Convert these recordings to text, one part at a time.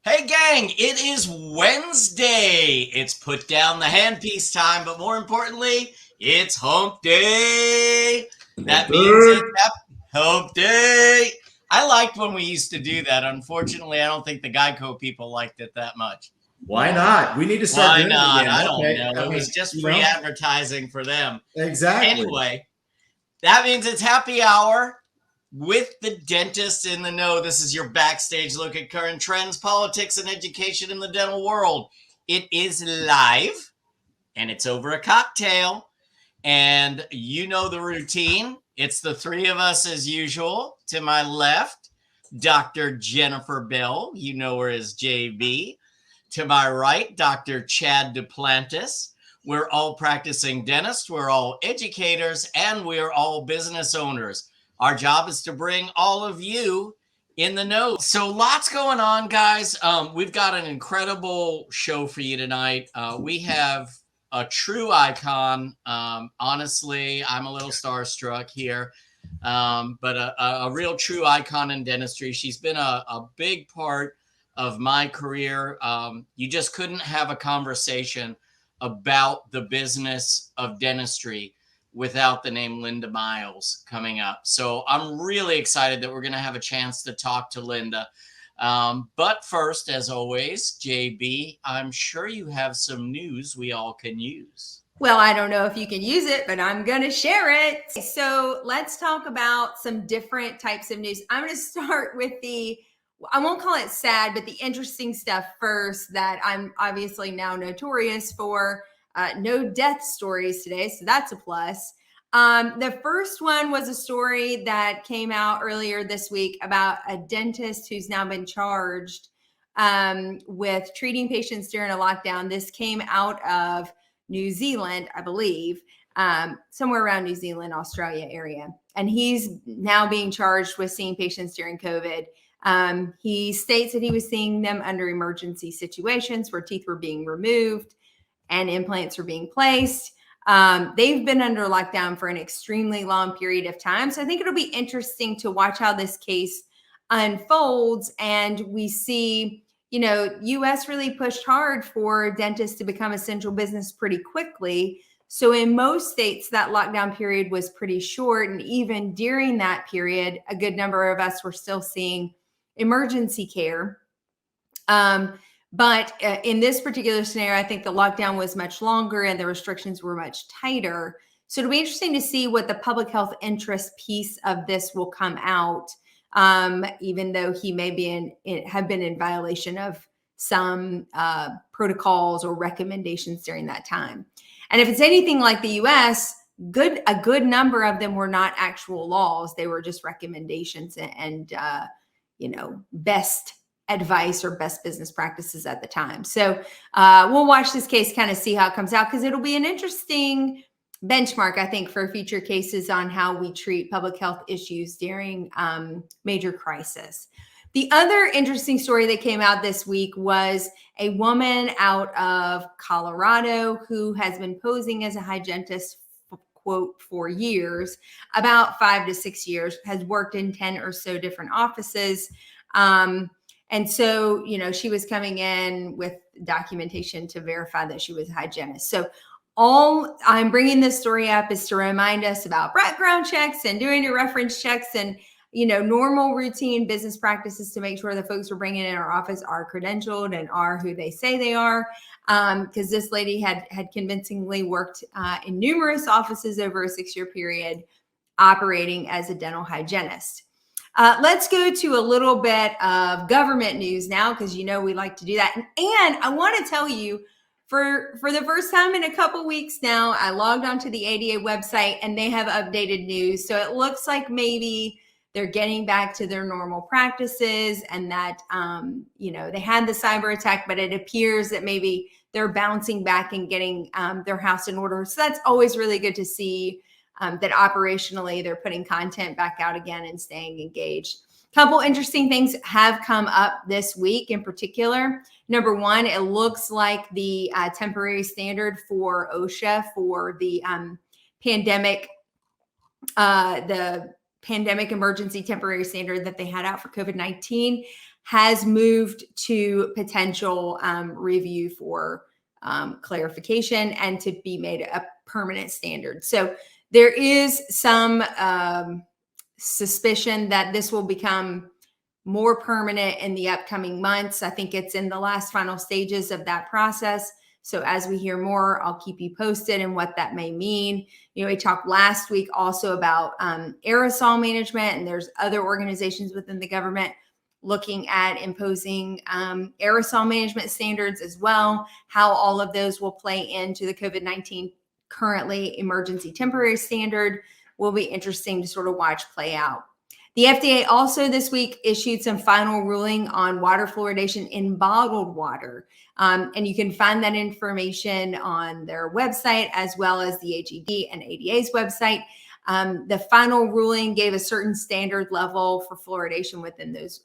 Hey gang, it is Wednesday. It's put down the handpiece time, but more importantly, it's hump day. That means it's hump day. I liked when we used to do that. Unfortunately, I don't think the Geico people liked it that much. Why not? We need to start Why doing it not? again. I don't Okay. know. I It mean, was just free advertising for them. exactly. Anyway, that means it's happy hour with the dentist in the know. This is your backstage look at current trends, politics, and education in the dental world. It is live and it's over a cocktail. And you know the routine. It's the three of us as usual. To my left, Dr. Jennifer Bell. You know her as JB. To my right, Dr. Chad Duplantis. We're all practicing dentists, we're all educators, and we're all business owners. Our job is to bring all of you in the know. So lots going on, guys. We've got an incredible show for you tonight. We have a true icon. Honestly, I'm a little starstruck here, but a real true icon in dentistry. She's been a big part of my career. You just couldn't have a conversation about the business of dentistry without the name Linda Miles coming up. So I'm really excited that we're going to have a chance to talk to Linda. But first, as always, JB, I'm sure you have some news we all can use. Well, I don't know if you can use it, but I'm going to share it. So let's talk about some different types of news. I'm going to start with I won't call it sad, but the interesting stuff first that I'm obviously now notorious for. No death stories today, so that's a plus. The first one was a story that came out earlier this week about a dentist who's now been charged with treating patients during a lockdown. This came out of New Zealand, I believe, somewhere around New Zealand, Australia area. And he's now being charged with seeing patients during COVID. He states that he was seeing them under emergency situations where teeth were being removed and implants were being placed. They've been under lockdown for an extremely long period of time. So I think it'll be interesting to watch how this case unfolds. And we see, U.S. really pushed hard for dentists to become essential business pretty quickly. So in most states, that lockdown period was pretty short. And even during that period, a good number of us were still seeing emergency care. But in this particular scenario, I think the lockdown was much longer and the restrictions were much tighter. So it'll be interesting to see what the public health interest piece of this will come out, even though he may have been in violation of some protocols or recommendations during that time. And if it's anything like the U.S., a good number of them were not actual laws. They were just recommendations and best advice or best business practices at the time. So we'll watch this case, kind of see how it comes out, because it'll be an interesting benchmark, I think, for future cases on how we treat public health issues during major crisis. The other interesting story that came out this week was a woman out of Colorado who has been posing as a hygienist, quote, for years, about 5 to 6 years, has worked in 10 or so different offices. And so, she was coming in with documentation to verify that she was a hygienist. So all I'm bringing this story up is to remind us about background checks and doing your reference checks and, normal routine business practices to make sure the folks we're bringing in our office are credentialed and are who they say they are. Because this lady had convincingly worked in numerous offices over a 6-year period operating as a dental hygienist. Let's go to a little bit of government news now, because we like to do that. And I want to tell you, for the first time in a couple weeks now, I logged onto the ADA website and they have updated news. So it looks like maybe they're getting back to their normal practices and that, they had the cyber attack, but it appears that maybe they're bouncing back and getting their house in order. So that's always really good to see. That operationally they're putting content back out again and staying engaged. A couple interesting things have come up this week in particular. Number one, it looks like the temporary standard for OSHA for the pandemic emergency temporary standard that they had out for COVID-19 has moved to potential review for clarification and to be made a permanent standard. So there is some suspicion that this will become more permanent in the upcoming months. I think it's in the last final stages of that process. So as we hear more, I'll keep you posted and what that may mean. We talked last week also about aerosol management, and there's other organizations within the government looking at imposing aerosol management standards as well, how all of those will play into the COVID-19 currently emergency temporary standard will be interesting to sort of watch play out. The FDA also this week issued some final ruling on water fluoridation in bottled water. And you can find that information on their website as well as the HED and ADA's website. The final ruling gave a certain standard level for fluoridation within those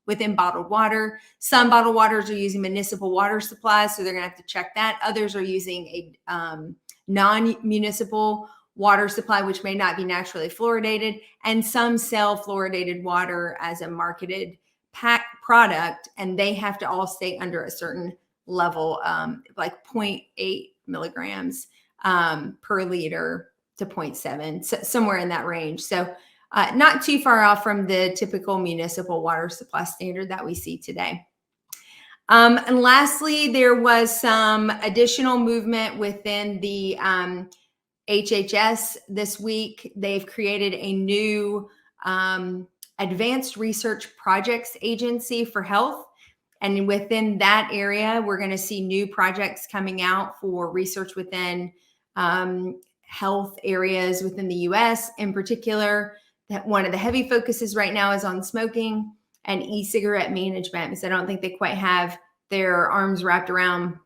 within bottled water. Some bottled waters are using municipal water supplies, so they're going to have to check that. Others are using a non-municipal water supply, which may not be naturally fluoridated, and some sell fluoridated water as a marketed pack product, and they have to all stay under a certain level, like 0.8 milligrams per liter to 0.7, so somewhere in that range. So not too far off from the typical municipal water supply standard that we see today. And lastly, there was some additional movement within the HHS this week. They've created a new advanced research projects agency for health. And within that area, we're going to see new projects coming out for research within health areas within the US. In particular, that one of the heavy focuses right now is on smoking and e-cigarette management, because I don't think they quite have their arms wrapped around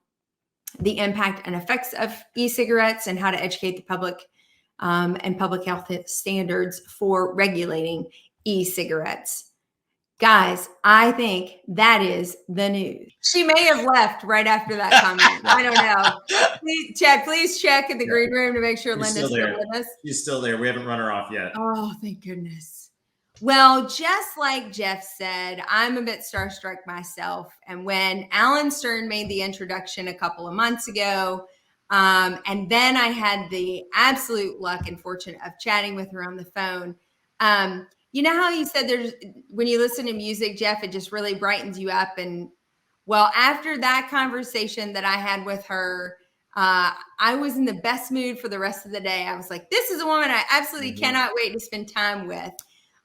the impact and effects of e-cigarettes and how to educate the public and public health standards for regulating e-cigarettes. Guys, I think that is the news. She may have left right after that comment. I don't know. Please, Chad, please check in the green room to make sure Linda's still with us. She's still there. We haven't run her off yet. Oh, thank goodness. Well, just like Jeff said, I'm a bit starstruck myself. And when Alan Stern made the introduction a couple of months ago, and then I had the absolute luck and fortune of chatting with her on the phone. You know how you said when you listen to music, Jeff, it just really brightens you up. And well, after that conversation that I had with her, I was in the best mood for the rest of the day. I was like, this is a woman I absolutely cannot wait to spend time with.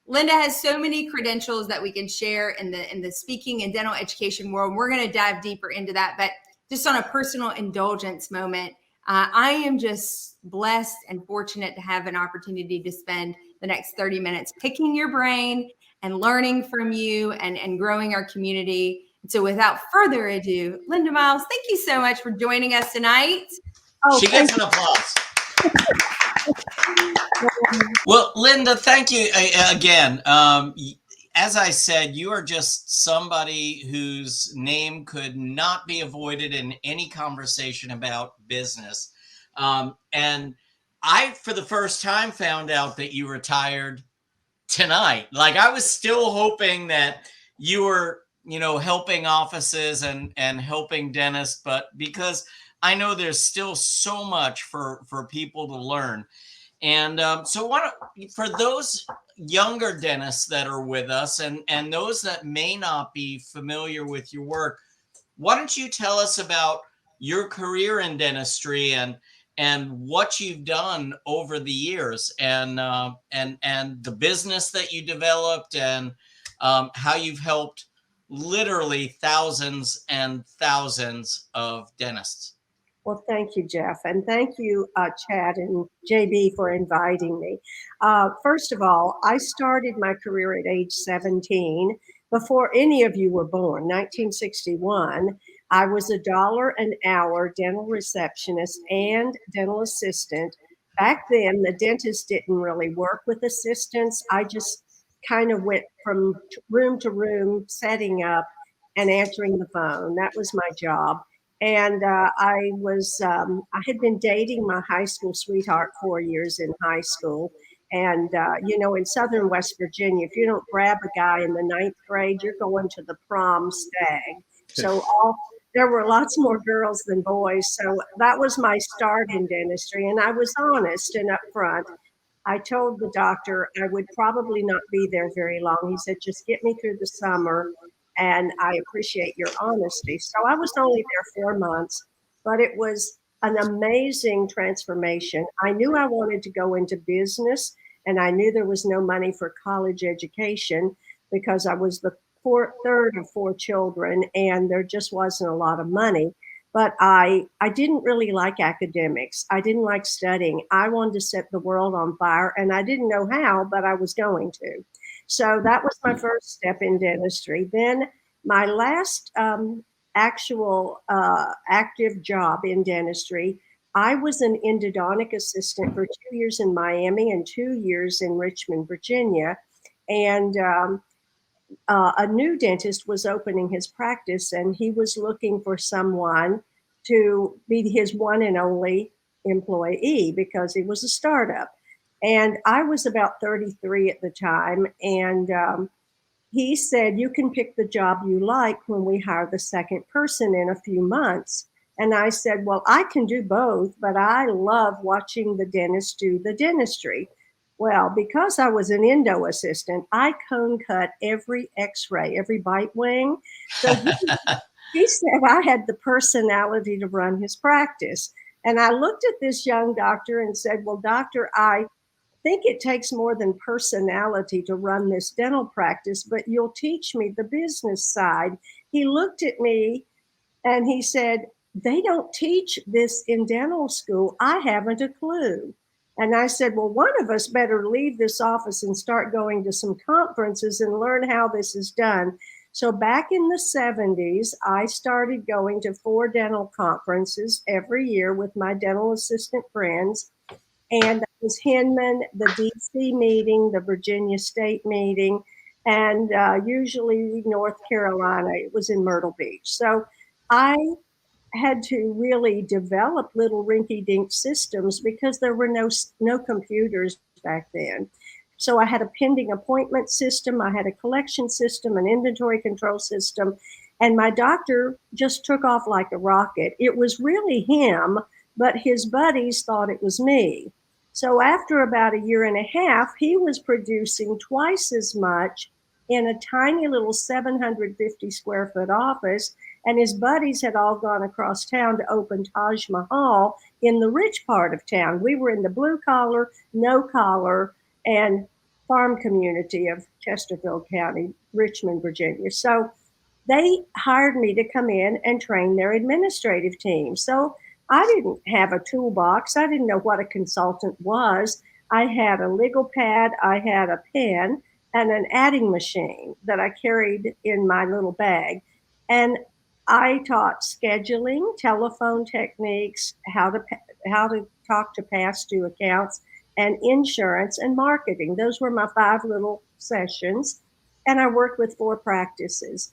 Linda has so many credentials that we can share in the speaking and dental education world. We're going to dive deeper into that, but just on a personal indulgence moment, I am just blessed and fortunate to have an opportunity to spend the next 30 minutes picking your brain and learning from you and growing our community. So without further ado, Linda Miles, thank you so much for joining us tonight. Oh, she gets an applause. Well, Linda, thank you again. As I said, you are just somebody whose name could not be avoided in any conversation about business. And I, for the first time, found out that you retired tonight. Like, I was still hoping that you were, helping offices and helping dentists, but because I know there's still so much for people to learn. And so for those younger dentists that are with us and those that may not be familiar with your work, why don't you tell us about your career in dentistry and what you've done over the years and the business that you developed and how you've helped literally thousands and thousands of dentists. Well, thank you, Jeff. And thank you, Chad and JB, for inviting me. First of all, I started my career at age 17 before any of you were born, 1961. I was $1 an hour dental receptionist and dental assistant. Back then, the dentist didn't really work with assistants. I just kind of went from room to room, setting up and answering the phone. That was my job. And I had been dating my high school sweetheart 4 years in high school. And, in Southern West Virginia, if you don't grab a guy in the 9th grade, you're going to the prom stag. So there were lots more girls than boys. So that was my start in dentistry. And I was honest and upfront. I told the doctor I would probably not be there very long. He said, just get me through the summer. And I appreciate your honesty. So I was only there 4 months, but it was an amazing transformation. I knew I wanted to go into business, and I knew there was no money for college education because I was the third of 4 children, and there just wasn't a lot of money. But I didn't really like academics. I didn't like studying. I wanted to set the world on fire, and I didn't know how, but I was going to. So that was my first step in dentistry. Then my last actual active job in dentistry, I was an endodontic assistant for 2 years in Miami and 2 years in Richmond, Virginia. And a new dentist was opening his practice, and he was looking for someone to be his one and only employee because he was a startup. And I was about 33 at the time. And he said, you can pick the job you like when we hire the second person in a few months. And I said, well, I can do both, but I love watching the dentist do the dentistry. Well, because I was an endo assistant, I cone cut every x-ray, every bite wing. So he said I had the personality to run his practice. And I looked at this young doctor and said, well, doctor, I think it takes more than personality to run this dental practice, but you'll teach me the business side. He looked at me and he said, they don't teach this in dental school. I haven't a clue. And I said, well, one of us better leave this office and start going to some conferences and learn how this is done. So back in the 70s, I started going to 4 dental conferences every year with my dental assistant friends. And that was Hinman, the DC meeting, the Virginia State meeting, and usually North Carolina. It was in Myrtle Beach. So I had to really develop little rinky-dink systems because there were no computers back then. So I had a pending appointment system, I had a collection system, an inventory control system, and my doctor just took off like a rocket. It was really him, but his buddies thought it was me. So after about a year and a half, he was producing twice as much in a tiny little 750 square foot office. And his buddies had all gone across town to open Taj Mahal in the rich part of town. We were in the blue collar, no collar, and farm community of Chesterfield County, Richmond, Virginia. So they hired me to come in and train their administrative team. So I didn't have a toolbox. I didn't know what a consultant was. I had a legal pad, I had a pen, and an adding machine that I carried in my little bag. And I taught scheduling, telephone techniques, how to talk to past due accounts, and insurance and marketing. Those were my 5 little sessions. And I worked with 4 practices.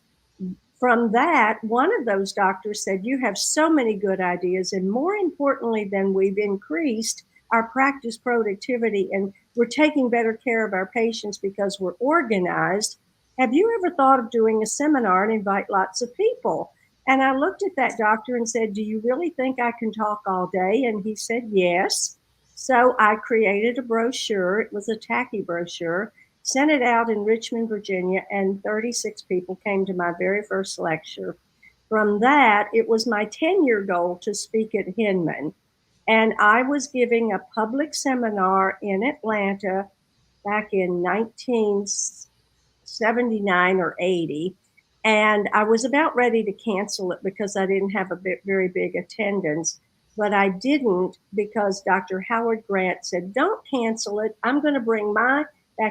From that, one of those doctors said, you have so many good ideas. And more importantly than we've increased our practice productivity and we're taking better care of our patients because we're organized. Have you ever thought of doing a seminar and invite lots of people? And I looked at that doctor and said, do you really think I can talk all day? And he said, yes. So I created a brochure. It was a tacky brochure, sent it out in Richmond, Virginia, and 36 people came to my very first lecture. From that, it was my 10-year goal to speak at Hinman. And I was giving a public seminar in Atlanta back in 1979 or 80. And I was about ready to cancel it because I didn't have a very big attendance. But I didn't because Dr. Howard Grant said, don't cancel it. I'm going to bring back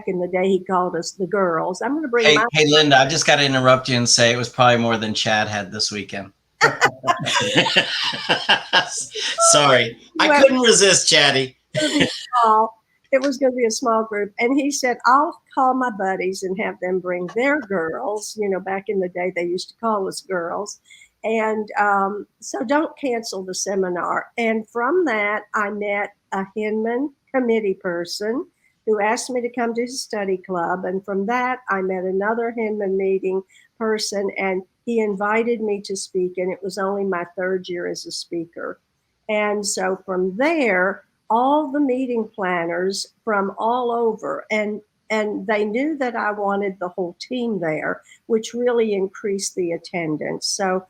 in the day, he called us the girls. I'm going to bring Hey, Linda, I've just got to interrupt you and say it was probably more than Chad had this weekend. Sorry. I couldn't resist, Chatty. It was going to be a small group. And he said, I'll call my buddies and have them bring their girls. Back in the day, they used to call us girls. And so don't cancel the seminar. And from that, I met a Hinman committee person who asked me to come to his study club. And from that, I met another Hinman meeting person, and he invited me to speak. And it was only my third year as a speaker. And so from there, all the meeting planners from all over, and they knew that I wanted the whole team there, which really increased the attendance. So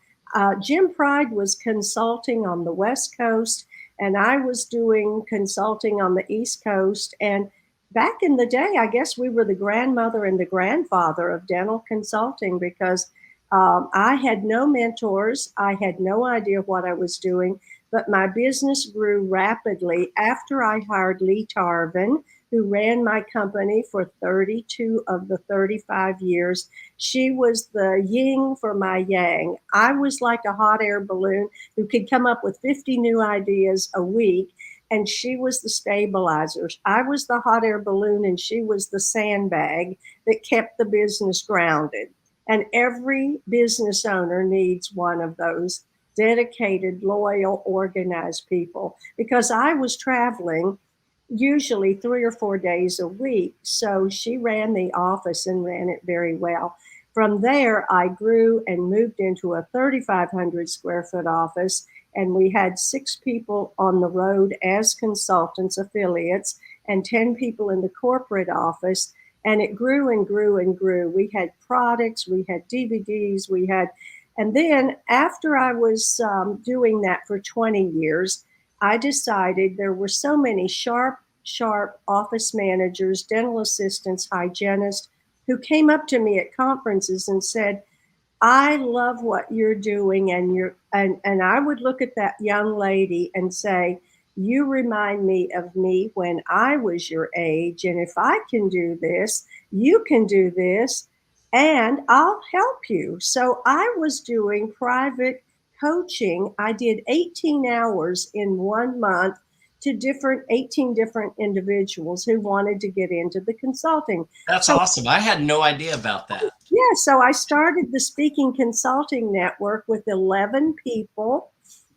Jim Pride was consulting on the West Coast, and I was doing consulting on the East Coast. And back in the day, I guess we were the grandmother and the grandfather of dental consulting, because I had no mentors. I had no idea what I was doing, but my business grew rapidly after I hired Lee Tarvin, who ran my company for 32 of the 35 years. She was the yin for my yang. I was like a hot air balloon who could come up with 50 new ideas a week, and she was the stabilizer. I was the hot air balloon, and she was the sandbag that kept the business grounded. And every business owner needs one of those dedicated, loyal, organized people, because I was traveling usually 3 or 4 days a week. So she ran the office and ran it very well. From there, I grew and moved into a 3,500 square foot office, and we had 6 people on the road as consultants, affiliates, and 10 people in the corporate office. And it grew and grew and grew. We had products, we had DVDs, and then after I was doing that for 20 years, I decided there were so many sharp office managers, dental assistants, hygienists who came up to me at conferences and said, I love what you're doing. And I would look at that young lady and say, you remind me of me when I was your age. And if I can do this, you can do this, and I'll help you. So I was doing private coaching. I did 18 hours in 1 month to 18 different individuals who wanted to get into the consulting. That's awesome. I had no idea about that. Yeah, so I started the Speaking Consulting Network with 11 people.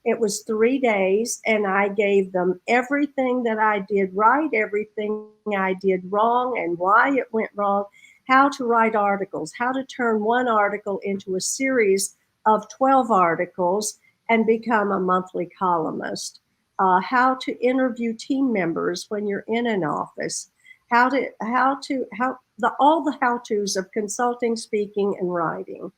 It was 3 days, and I gave them everything that I did right, everything I did wrong, and why it went wrong, how to write articles, how to turn one article into a series of 12 articles and become a monthly columnist, how to interview team members when you're in an office, all the how-tos of consulting, speaking, and writing.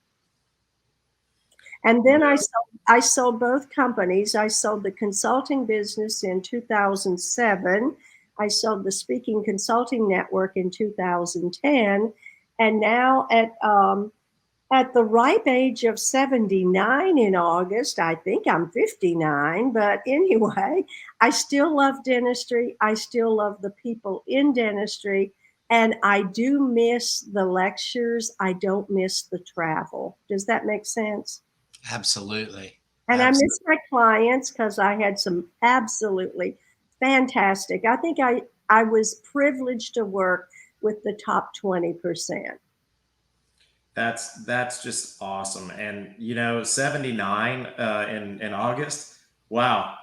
And then I sold both companies. I sold the consulting business in 2007. I sold the Speaking Consulting Network in 2010. And now at the ripe age of 79 in August, I think I'm 59, but anyway, I still love dentistry. I still love the people in dentistry. And I do miss the lectures. I don't miss the travel. Does that make sense? Absolutely. And I miss my clients, because I had some absolutely fantastic. I think I was privileged to work with the top 20%. That's just awesome. And 79 in August. Wow.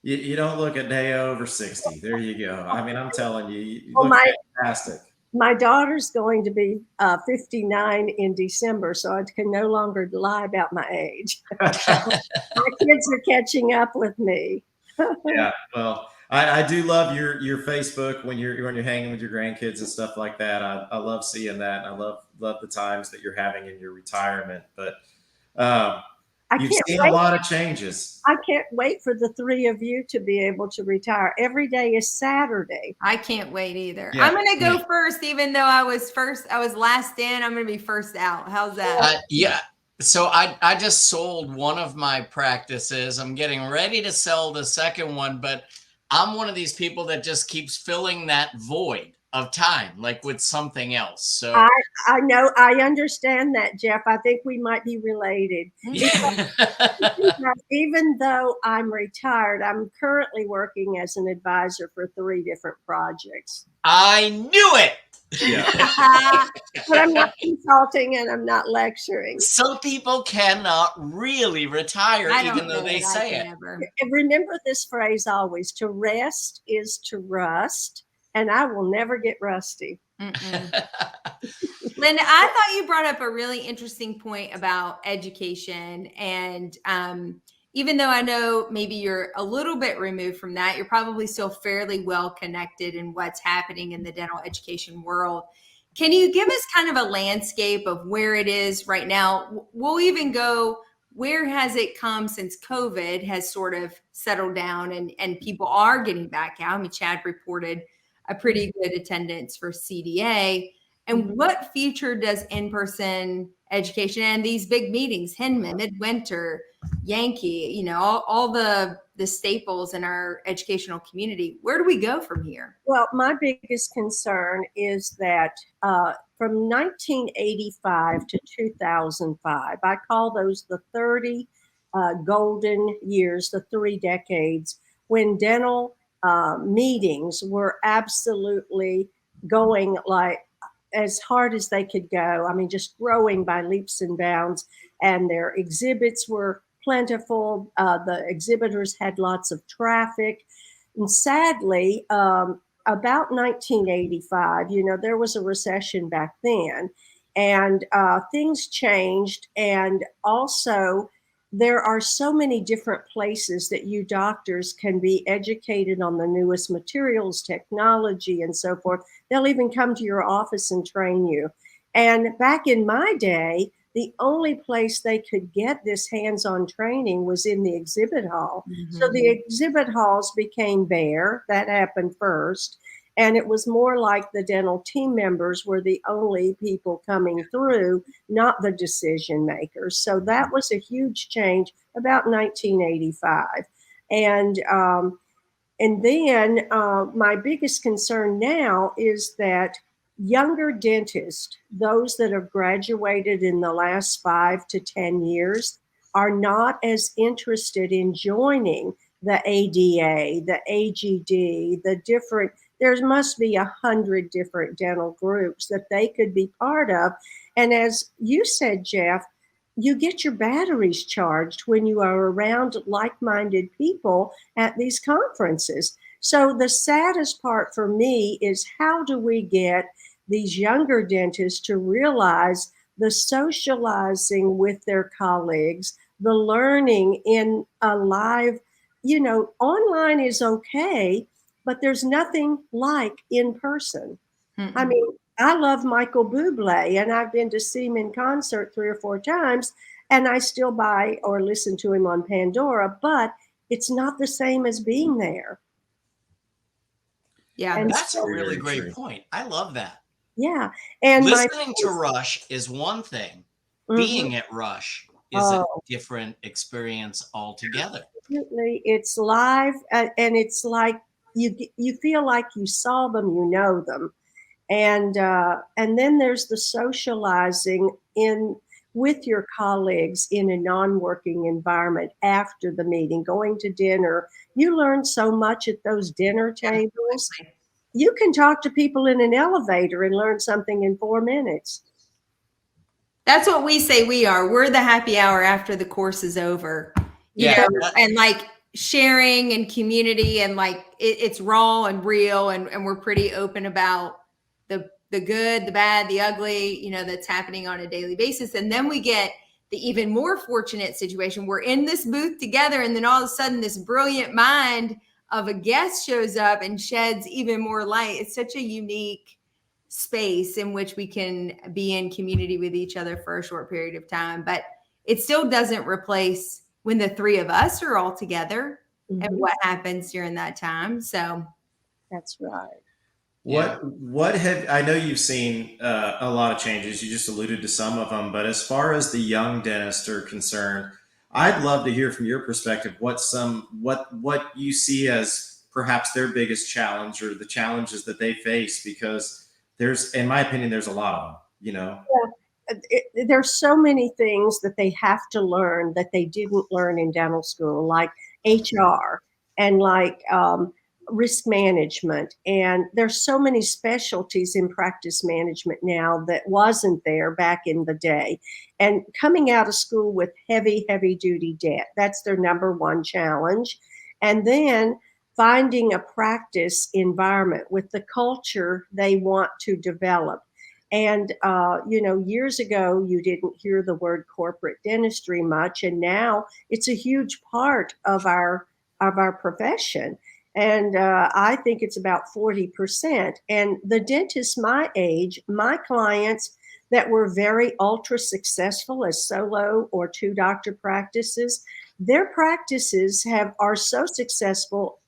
You don't look a day over 60. There you go. I mean, I'm telling you, you look fantastic. My daughter's going to be 59 in December, so I can no longer lie about my age. My kids are catching up with me. Yeah, well, I do love your Facebook when you're hanging with your grandkids and stuff like that. I love seeing that. I love the times that you're having in your retirement. But you've seen a lot of changes. I can't wait for the 3 of you to be able to retire. Every day is Saturday. I can't wait either. Yeah. I'm going to go first, even though I was last in. I'm going to be first out. How's that? Yeah. So I just sold one of my practices. I'm getting ready to sell the second one, but I'm one of these people that just keeps filling that void of time, like with something else. So I know, I understand that, Jeff. I think we might be related. Yeah. Even though I'm retired, I'm currently working as an advisor for 3 different projects. I knew it. Yeah. But I'm not consulting and I'm not lecturing. Some people cannot really retire, even though they say it. And remember this phrase always: to rest is to rust, and I will never get rusty. Linda, I thought you brought up a really interesting point about education. And even though I know maybe you're a little bit removed from that, you're probably still fairly well connected in what's happening in the dental education world. Can you give us kind of a landscape of where it is right now? We'll even go, where has it come since COVID has sort of settled down and people are getting back out? I mean, Chad reported a pretty good attendance for CDA. And what future does in-person education and these big meetings, Hinman, Midwinter, Yankee, you know, all the staples in our educational community, where do we go from here? Well, my biggest concern is that from 1985 to 2005, I call those the 30 golden years, the 3 decades, when dental meetings were absolutely going like as hard as they could go. I mean, just growing by leaps and bounds, and their exhibits were plentiful. The exhibitors had lots of traffic. And sadly, about 1985, you know, there was a recession back then, and things changed. And also, there are so many different places that you doctors can be educated on the newest materials, technology, and so forth. They'll even come to your office and train you. And back in my day, the only place they could get this hands-on training was in the exhibit hall. So the exhibit halls became bare. That happened first. And it was more like the dental team members were the only people coming through, not the decision makers. So that was a huge change about 1985. And then my biggest concern now is that younger dentists, those that have graduated in the last 5 to 10 years, are not as interested in joining the ADA, the AGD, the different, there must be 100 different dental groups that they could be part of. And as you said, Jeff, you get your batteries charged when you are around like-minded people at these conferences. So the saddest part for me is, how do we get these younger dentists to realize the socializing with their colleagues, the learning in a live, you know, online is okay, but there's nothing like in person. I mean, I love Michael Bublé, and I've been to see him in concert 3 or 4 times, and I still buy or listen to him on Pandora, but it's not the same as being there. Yeah, And that's a really great point. I love that. Yeah. And listening to Rush is one thing. Being at Rush is a different experience altogether. Absolutely. It's live, and it's like you feel like you saw them, you know them. And then there's the socializing with your colleagues in a non-working environment after the meeting, going to dinner. You learn so much at those dinner tables. You can talk to people in an elevator and learn something in 4 minutes. That's what we say we are. We're the happy hour after the course is over. You know, and like sharing and community, and like it's raw and real, and we're pretty open about the good, the bad, the ugly, you know, that's happening on a daily basis. And then we get the even more fortunate situation. We're in this booth together, and then all of a sudden this brilliant mind of a guest shows up and sheds even more light. It's such a unique space in which we can be in community with each other for a short period of time, but it still doesn't replace when the 3 of us are all together and what happens during that time. So that's right. What have, I know you've seen a lot of changes. You just alluded to some of them, but as far as the young dentists are concerned, I'd love to hear from your perspective what you see as perhaps their biggest challenge, or the challenges that they face, because there's, in my opinion, there's a lot of them, you know. There's so many things that they have to learn that they didn't learn in dental school, like HR and like risk management. And there's so many specialties in practice management now that wasn't there back in the day. And coming out of school with heavy, heavy duty debt, that's their number one challenge. And then finding a practice environment with the culture they want to develop. And, years ago, you didn't hear the word corporate dentistry much, and now it's a huge part of our profession. And I think it's about 40%. And the dentists my age, my clients that were very ultra successful as solo or two doctor practices, their practices are so successful,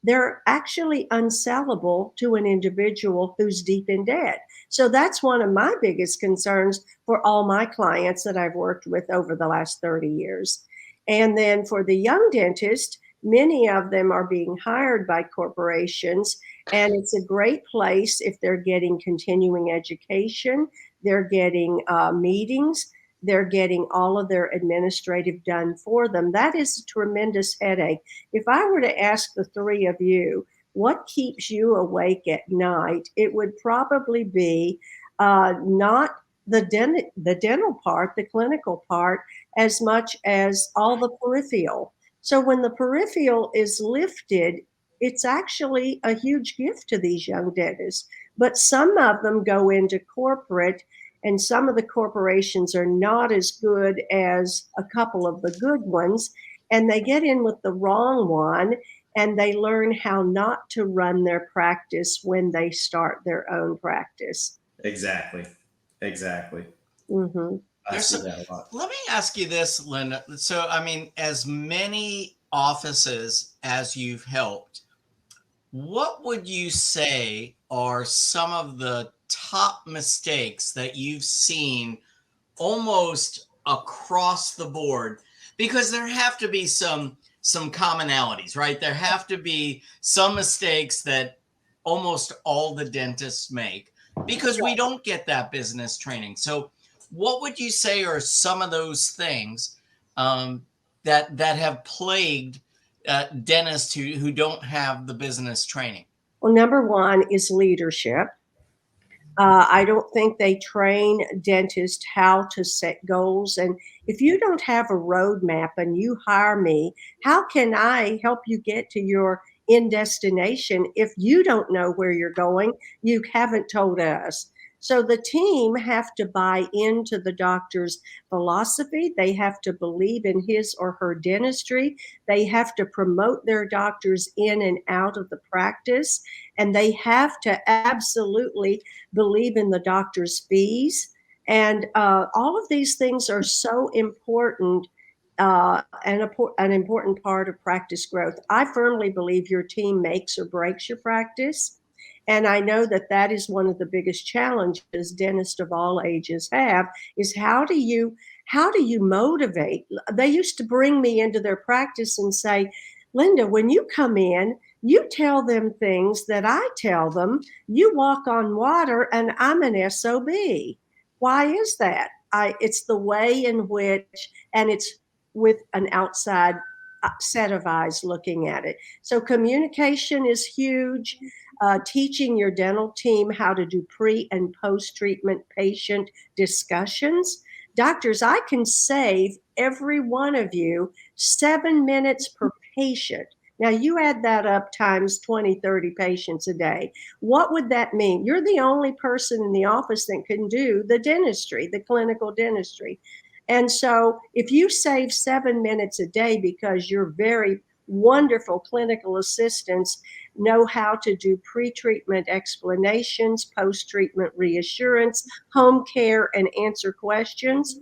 they're actually unsellable to an individual who's deep in debt. So that's one of my biggest concerns for all my clients that I've worked with over the last 30 years. And then for the young dentist, many of them are being hired by corporations, and it's a great place if they're getting continuing education, they're getting meetings, they're getting all of their administrative done for them. That is a tremendous headache. If I were to ask the three of you, what keeps you awake at night, it would probably be not the dental part, the clinical part, as much as all the peripheral. So when the peripheral is lifted, it's actually a huge gift to these young dentists. But some of them go into corporate, and some of the corporations are not as good as a couple of the good ones, and they get in with the wrong one, and they learn how not to run their practice when they start their own practice. Exactly. Mm-hmm. I see that a lot. Let me ask you this, Linda. So, I mean, as many offices as you've helped, what would you say are some of the top mistakes that you've seen almost across the board? Because there have to be some commonalities, right? There have to be some mistakes that almost all the dentists make because we don't get that business training. So what would you say are some of those things that have plagued dentists who don't have the business training? Well, number one is leadership. I don't think they train dentists how to set goals. And if you don't have a roadmap and you hire me, how can I help you get to your end destination if you don't know where you're going? You haven't told us. So the team have to buy into the doctor's philosophy. They have to believe in his or her dentistry. They have to promote their doctors in and out of the practice. And they have to absolutely believe in the doctor's fees. And all of these things are so important and an important part of practice growth. I firmly believe your team makes or breaks your practice. And I know that that is one of the biggest challenges dentists of all ages have, is how do you motivate? They used to bring me into their practice and say, Linda, when you come in, you tell them things that I tell them. You walk on water, and I'm an SOB. Why is that? It's the way in which, and it's with an outside set of eyes looking at it. So communication is huge. Teaching your dental team how to do pre and post-treatment patient discussions. Doctors, I can save every one of you 7 minutes per patient. Now you add that up times 20, 30 patients a day. What would that mean? You're the only person in the office that can do the dentistry, the clinical dentistry. And so if you save 7 minutes a day because your very wonderful clinical assistants know how to do pre-treatment explanations, post-treatment reassurance, home care, and answer questions,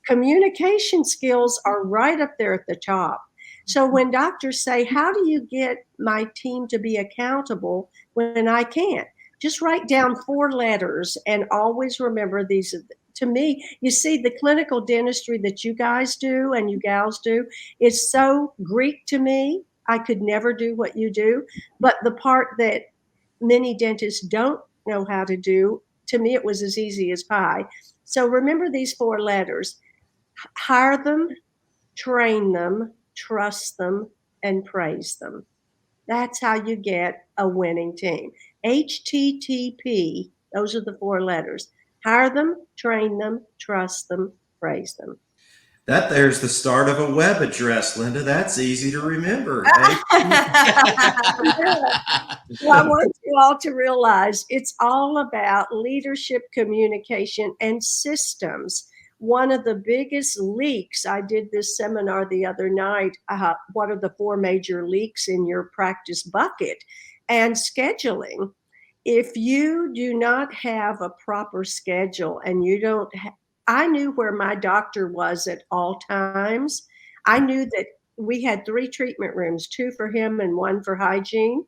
communication skills are right up there at the top. So when doctors say, how do you get my team to be accountable when I can't? Just write down 4 letters and always remember these. To me, you see, the clinical dentistry that you guys do and you gals do is so Greek to me. I could never do what you do. But the part that many dentists don't know how to do, to me, it was as easy as pie. So remember these 4 letters. Hire them, train them, trust them, and praise them. That's how you get a winning team. HTTP, those are the 4 letters. Hire them, train them, trust them, praise them. That there's the start of a web address, Linda. That's easy to remember. Well, I want you all to realize it's all about leadership, communication, and systems. One of the biggest leaks, I did this seminar the other night. What are the 4 major leaks in your practice bucket? And scheduling. If you do not have a proper schedule and you don't, I knew where my doctor was at all times. I knew that we had 3 treatment rooms, 2 for him and 1 for hygiene.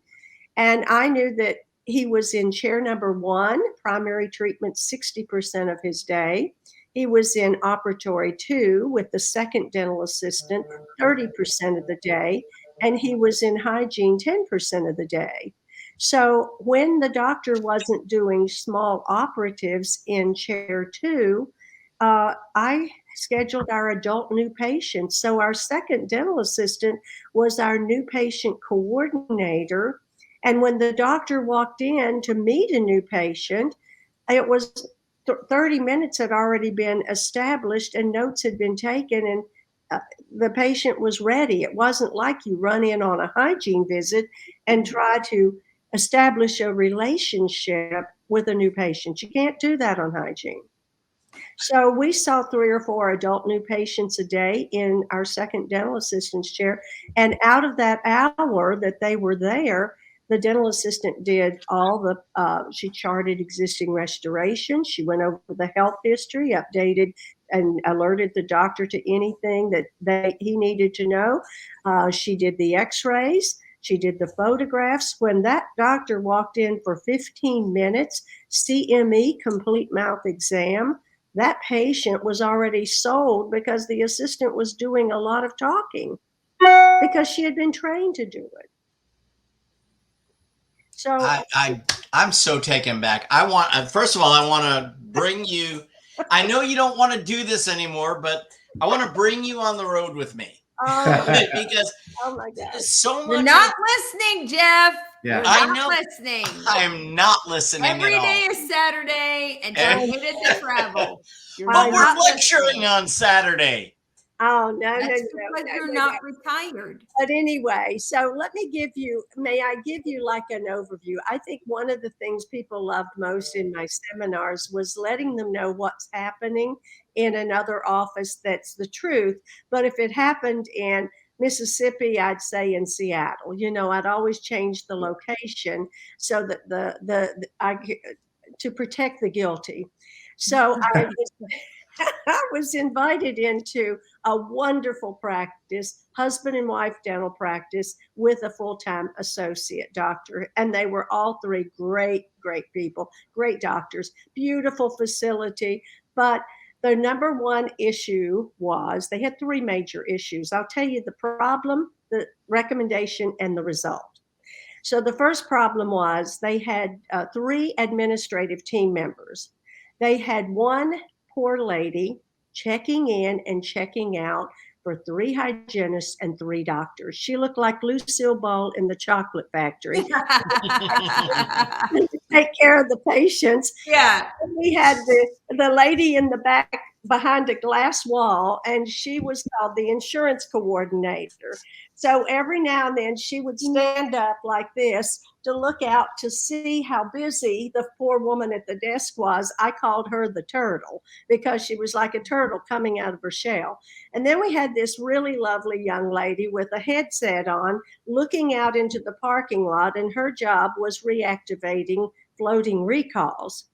And I knew that he was in chair number 1, primary treatment, 60% of his day. He was in operatory 2 with the second dental assistant, 30% of the day. And he was in hygiene 10% of the day. So when the doctor wasn't doing small operatives in chair 2, I scheduled our adult new patients. So our second dental assistant was our new patient coordinator. And when the doctor walked in to meet a new patient, it was 30 minutes had already been established and notes had been taken, and the patient was ready. It wasn't like you run in on a hygiene visit and try to establish a relationship with a new patient. You can't do that on hygiene. So we saw 3 or 4 adult new patients a day in our second dental assistant's chair. And out of that hour that they were there, the dental assistant did all she charted existing restoration. She went over the health history, updated and alerted the doctor to anything that he needed to know. She did the x-rays. She did the photographs. When that doctor walked in for 15 minutes, CME, complete mouth exam, that patient was already sold because the assistant was doing a lot of talking because she had been trained to do it. So I'm so taken back. First of all, I want to bring you, I know you don't want to do this anymore, but I want to bring you on the road with me. Because oh my God. So much. You're not listening, Jeff. Yeah. You're not listening. I'm not listening Every at all. day is Saturday, and you're committed to travel. But we're lecturing on Saturday. Oh, no, That's no, because you're not retired. But anyway, so may I give you like an overview? I think one of the things people loved most in my seminars was letting them know what's happening in another office that's the truth. But if it happened in Mississippi, I'd say in Seattle. I'd always change the location so that to protect the guilty. So I was invited into a wonderful practice, husband and wife dental practice with a full-time associate doctor. And they were all 3 great, great people, great doctors, beautiful facility. But the number one issue was they had 3 major issues. I'll tell you the problem, the recommendation, and the result. So the first problem was they had 3 administrative team members. They had 1 poor lady checking in and checking out for 3 hygienists and 3 doctors. She looked like Lucille Ball in the Chocolate Factory. To take care of the patients. Yeah. We had the lady in the back behind a glass wall, and she was called the insurance coordinator. So every now and then she would stand up like this to look out to see how busy the poor woman at the desk was. I called her the turtle because she was like a turtle coming out of her shell. And then we had this really lovely young lady with a headset on looking out into the parking lot, and her job was reactivating floating recalls.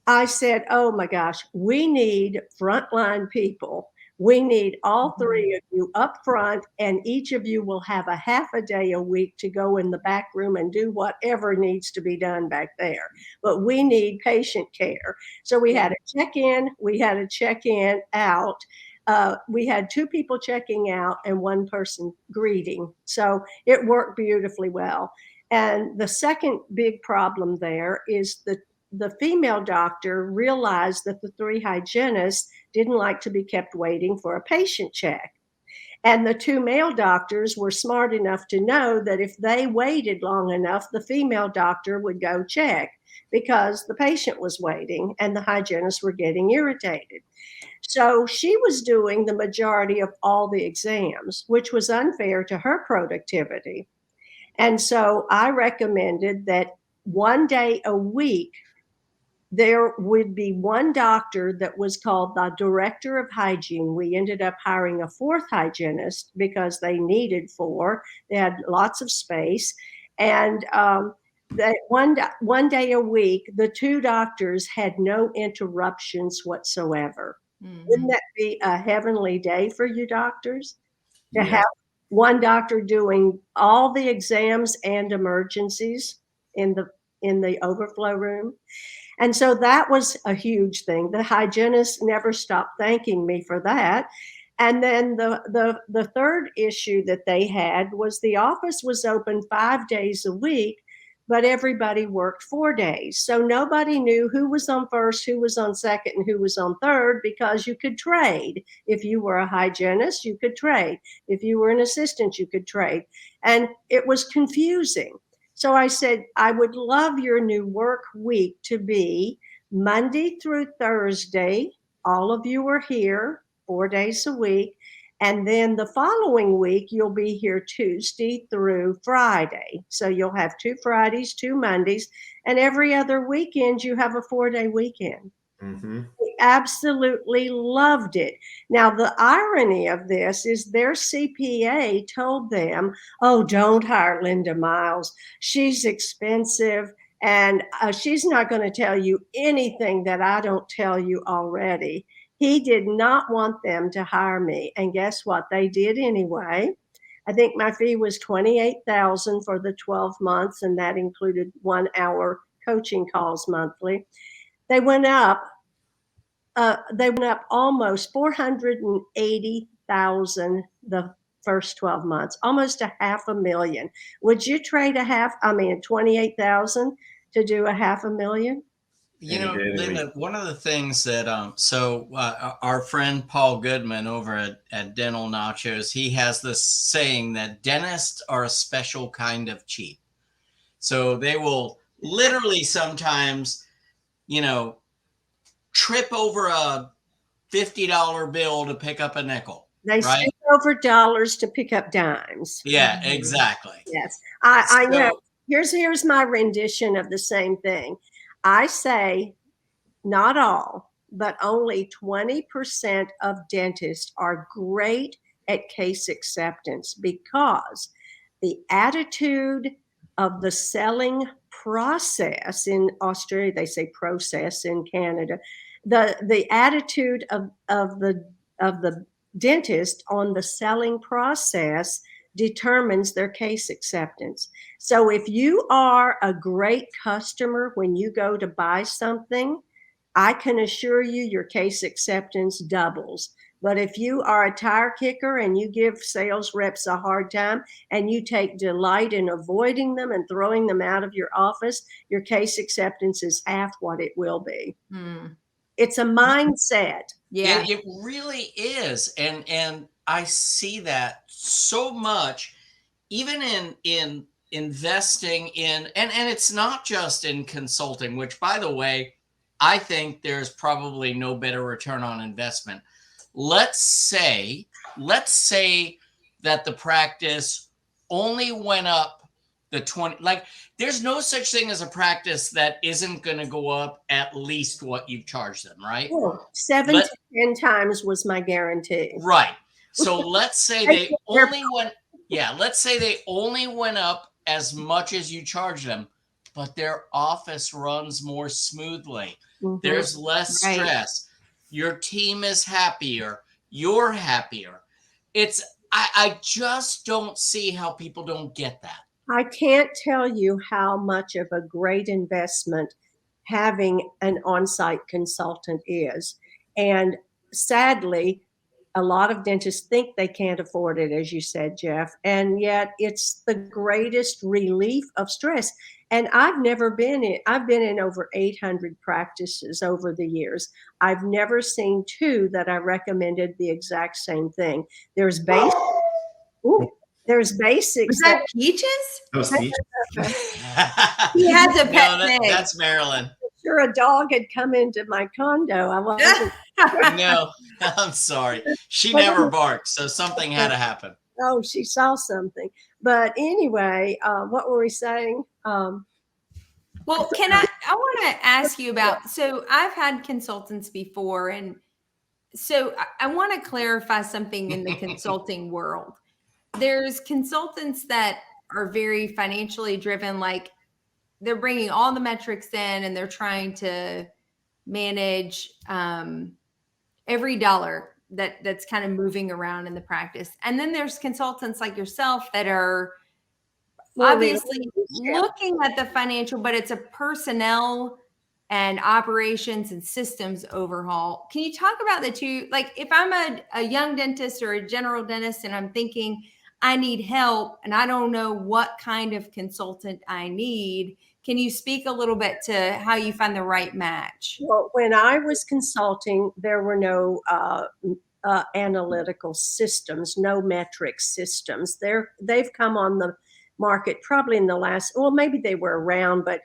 I said, oh my gosh, we need frontline people. We need all 3 of you up front, and each of you will have a half a day a week to go in the back room and do whatever needs to be done back there. But we need patient care. So we had a check-in, we had a check-in out. We had 2 people checking out and 1 person greeting. So it worked beautifully well. And the second big problem there is the female doctor realized that the 3 hygienists didn't like to be kept waiting for a patient check. And the 2 male doctors were smart enough to know that if they waited long enough, the female doctor would go check. because the patient was waiting and the hygienists were getting irritated. So she was doing the majority of all the exams, which was unfair to her productivity. And so I recommended that one day a week, there would be one doctor that was called the director of hygiene. We ended up hiring a fourth hygienist because they needed four. They had lots of space. And that one day a week, the two doctors had no interruptions whatsoever. Mhm. Wouldn't that be a heavenly day for you doctors? To Yes. have one doctor doing all the exams and emergencies in the overflow room. And so that was a huge thing. The hygienist never stopped thanking me for that. And then the third issue that they had was the office was open 5 days a week, but everybody worked 4 days. So nobody knew who was on first, who was on second, and who was on third, because you could trade. If you were a hygienist, you could trade. If you were an assistant, you could trade. And it was confusing. So I said, I would love your new work week to be Monday through Thursday. All of you are here 4 days a week. And then the following week, you'll be here Tuesday through Friday. So you'll have 2 Fridays, 2 Mondays, and every other weekend, you have a 4-day weekend. Mm-hmm. We absolutely loved it. Now, the irony of this is their CPA told them, oh, don't hire Linda Miles. She's expensive, and she's not going to tell you anything that I don't tell you already. He did not want them to hire me. And guess what? They did anyway. I think my fee was $28,000 for the 12 months, and that included 1 hour coaching calls monthly. They went up almost 480,000 the first 12 months, almost $500,000. Would you trade 28,000 to do $500,000? You Any know, day of the Linda, week. one of the things that our friend Paul Goodman over at Dental Nachos, he has this saying that dentists are a special kind of cheap. So they will literally sometimes, trip over a $50 bill to pick up a nickel. They right? stick over dollars to pick up dimes. Yeah, exactly. Yes, I know. So- Here's my rendition of the same thing. I say, not all, but only 20% of dentists are great at case acceptance, because the attitude of the selling process in Australia, they say process in Canada, the attitude of the dentist on the selling process determines their case acceptance. So if you are a great customer when you go to buy something, I can assure you your case acceptance doubles. But if you are a tire kicker and you give sales reps a hard time and you take delight in avoiding them and throwing them out of your office, your case acceptance is half what it will be. It's a mindset. Yeah. It really is. And I see that so much, even in investing in, and it's not just in consulting, which, by the way, I think there's probably no better return on investment. Let's say that the practice only went up the 20, like there's no such thing as a practice that isn't going to go up at least what you've charged them, right? 7 to 10 times was my guarantee. Right. So let's say they only went up as much as you charge them, but their office runs more smoothly. Mm-hmm. There's less stress. Your team is happier. You're happier. I just don't see how people don't get that. I can't tell you how much of a great investment having an on-site consultant is. And sadly, a lot of dentists think they can't afford it, as you said, Jeff, and yet it's the greatest relief of stress. And I've been in over 800 practices over the years. I've never seen 2 that I recommended the exact same thing. There's base. Ooh, There's basics. Was that Peaches? Those features. He has a pet No, pig. that's Marilyn. Sure, a dog had come into my condo. I wasn't. No, I'm sorry. She never barked, so something had to happen. Oh, she saw something. But anyway, what were we saying? Well, I want to ask you about, so I've had consultants before, and so I want to clarify something in the consulting world. There's consultants that are very financially driven, like they're bringing all the metrics in and they're trying to manage every dollar that's kind of moving around in the practice. And then there's consultants like yourself that are obviously looking at the financial, but it's a personnel and operations and systems overhaul. Can you talk about the two? Like if I'm a young dentist or a general dentist and I'm thinking I need help and I don't know what kind of consultant I need, can you speak a little bit to how you find the right match? Well, when I was consulting, there were no analytical systems, no metric systems. They've come on the market probably in the last, well, maybe they were around, but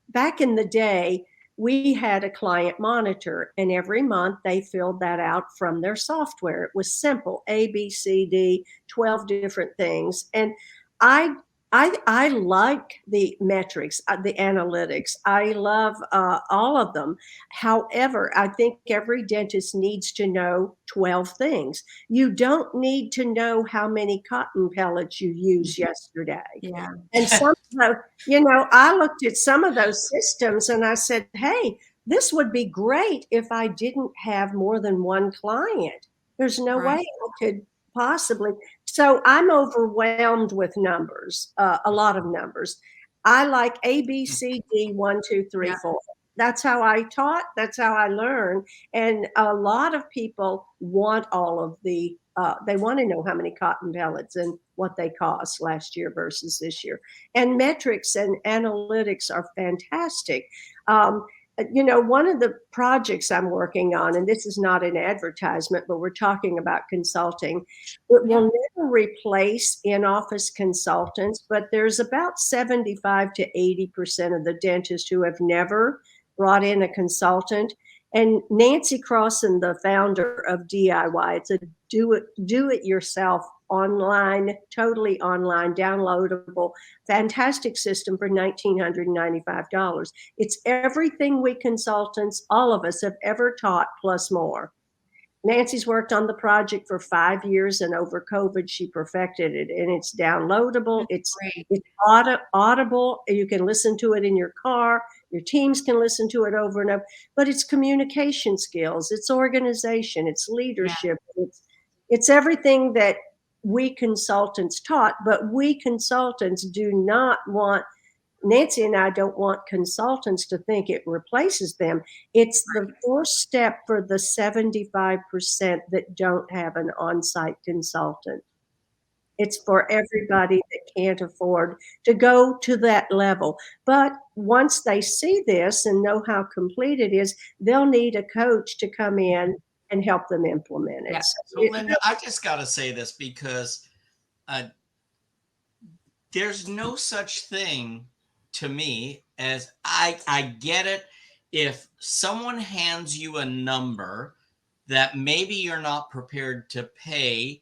back in the day, we had a client monitor, and every month they filled that out from their software. It was simple, A, B, C, D, 12 different things. And I like the metrics, the analytics. I love all of them. However, I think every dentist needs to know 12 things. You don't need to know how many cotton pellets you used yesterday. Yeah. And some, I looked at some of those systems and I said, hey, this would be great if I didn't have more than one client. There's no way I could possibly. So I'm overwhelmed with numbers, a lot of numbers. I like A, B, C, D, 1, 2, 3, 4. That's how I taught. That's how I learned. And a lot of people want all of the, they want to know how many cotton pellets and what they cost last year versus this year. And metrics and analytics are fantastic. One of the projects I'm working on, and this is not an advertisement, but we're talking about consulting, it will never replace in-office consultants, but there's about 75 to 80% of the dentists who have never brought in a consultant. And Nancy Crossan, the founder of DIY, it's a do-it-yourself online, totally online, downloadable, fantastic system for $1,995. It's everything we consultants, all of us, have ever taught plus more. Nancy's worked on the project for 5 years, and over COVID, she perfected it. And it's downloadable. It's audible. You can listen to it in your car. Your teams can listen to it over and over. But it's communication skills. It's organization. It's leadership. It's everything that we consultants taught. But we consultants do not want, Nancy and I don't want consultants to think it replaces them. It's the first step for the 75% that don't have an on-site consultant. It's for everybody that can't afford to go to that level. But once they see this and know how complete it is, they'll need a coach to come in and help them implement it. Yeah. So Linda, I just got to say this because there's no such thing to me as I get it. If someone hands you a number that maybe you're not prepared to pay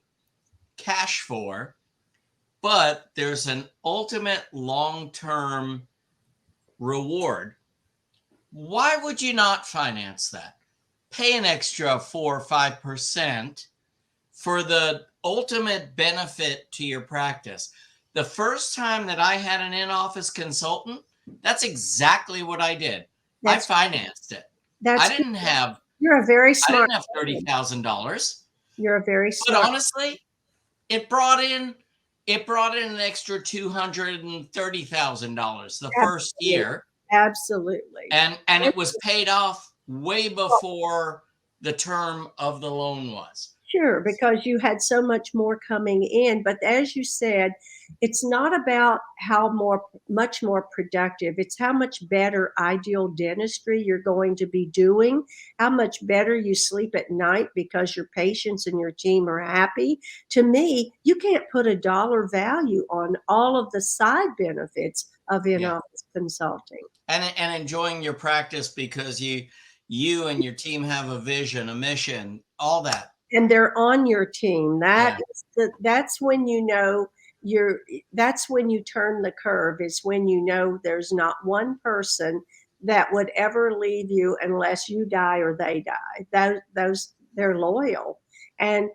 cash for, but there's an ultimate long-term reward, why would you not finance that? Pay an extra 4 or 5% for the ultimate benefit to your practice. The first time that I had an in-office consultant, that's exactly what I did. I financed it. You're a very smart. I didn't have $30,000. You're a very smart. But honestly, it brought in an extra $230,000 the first year. Absolutely. And it was paid off way before the term of the loan was. Sure, because you had so much more coming in. But as you said, it's not about much more productive. It's how much better ideal dentistry you're going to be doing, how much better you sleep at night because your patients and your team are happy. To me, you can't put a dollar value on all of the side benefits of in-office consulting. And enjoying your practice because you and your team have a vision, a mission, all that. And they're on your team. That's when you know that's when you turn the curve, is when you know there's not one person that would ever leave you unless you die or they die. They're loyal. And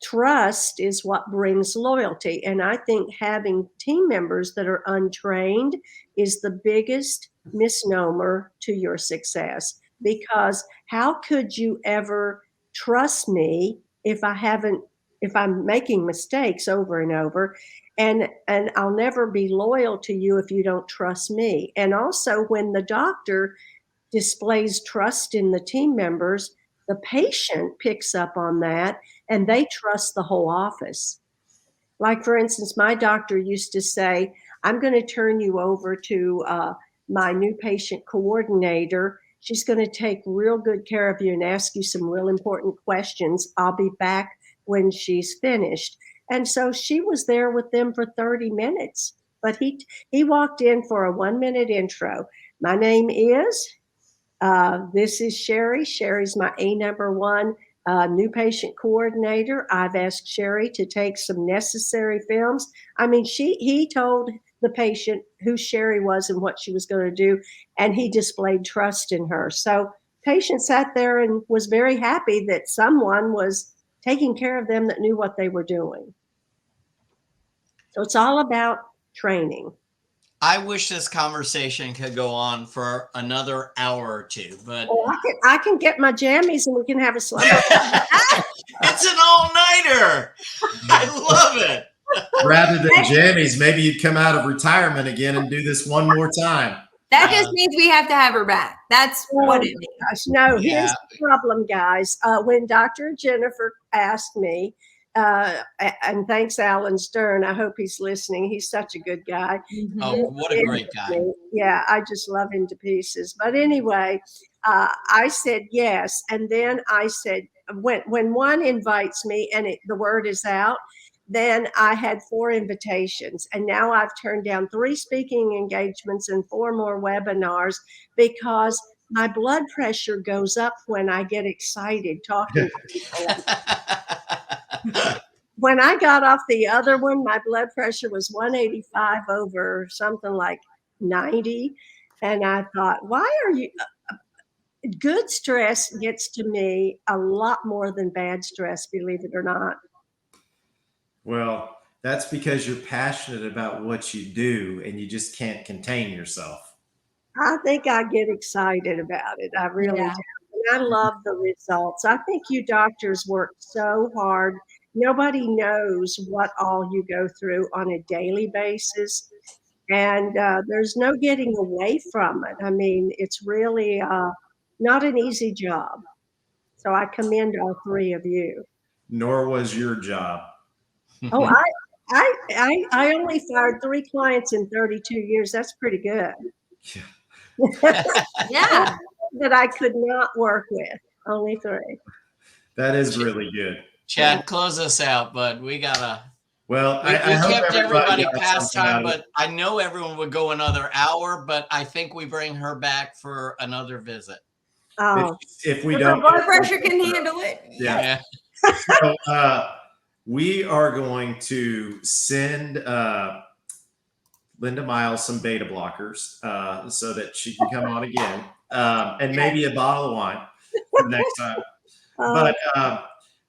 trust is what brings loyalty. And I think having team members that are untrained is the biggest misnomer to your success, because how could you ever trust me if I'm making mistakes over and over, and I'll never be loyal to you if you don't trust me. And also, when the doctor displays trust in the team members, the patient picks up on that and they trust the whole office. Like, for instance, my doctor used to say, I'm going to turn you over to my new patient coordinator. She's going to take real good care of you and ask you some real important questions. I'll be back when she's finished. And so she was there with them for 30 minutes. But he walked in for a 1-minute intro. My name is, this is Sherry. Sherry's my A#1 new patient coordinator. I've asked Sherry to take some necessary films. I mean, he told the patient who Sherry was and what she was going to do, and he displayed trust in her. So patient sat there and was very happy that someone was taking care of them that knew what they were doing. So it's all about training. I wish this conversation could go on for another hour or two, but I can get my jammies and we can have a slumber. it's an all-nighter. I love it. Rather than jammies, maybe you'd come out of retirement again and do this one more time. That just means we have to have her back. That's what it means. Gosh, no, here's the problem, guys. When Dr. Jennifer asked me, and thanks, Alan Stern. I hope he's listening. He's such a good guy. Oh, what a great guy. Yeah, I just love him to pieces. But anyway, I said yes. And then I said, when one invites me and the word is out, then I had 4 invitations. And now I've turned down 3 speaking engagements and 4 more webinars because my blood pressure goes up when I get excited talking to people. When I got off the other one, my blood pressure was 185 over something like 90. And I thought, why are you... Good stress gets to me a lot more than bad stress, believe it or not. Well, that's because you're passionate about what you do and you just can't contain yourself. I think I get excited about it. I really do. And I love the results. I think you doctors work so hard. Nobody knows what all you go through on a daily basis. And there's no getting away from it. I mean, it's really not an easy job. So I commend all 3 of you. Nor was your job. Oh, I only fired 3 clients in 32 years. That's pretty good. Yeah. That I could not work with. Only 3. That is really good. Chad, close us out, but we gotta. Well, We I hope kept everybody got past something time, out of it. but I know everyone would go another hour, but I think we bring her back for another visit. Oh, If we Her don't, blood pressure can handle it. yeah. So we are going to send Linda Miles some beta blockers so that she can come on again, and maybe a bottle of wine for next time. But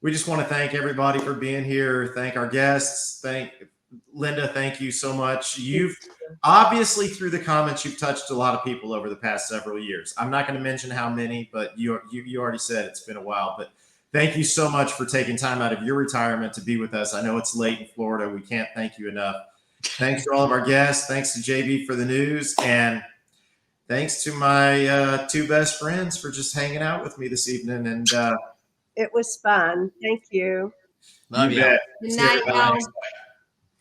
we just want to thank everybody for being here. Thank our guests. Thank Linda. Thank you so much. You've obviously, through the comments, you've touched a lot of people over the past several years. I'm not going to mention how many, but you already said it's been a while. But thank you so much for taking time out of your retirement to be with us. I know it's late in Florida. We can't thank you enough. Thanks to all of our guests. Thanks to JB for the news. And thanks to my 2 best friends for just hanging out with me this evening. And It was fun. Thank you. Love you. bet. Good See night, everybody y'all. next time.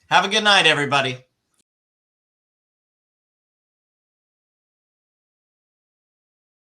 Have a good night, everybody.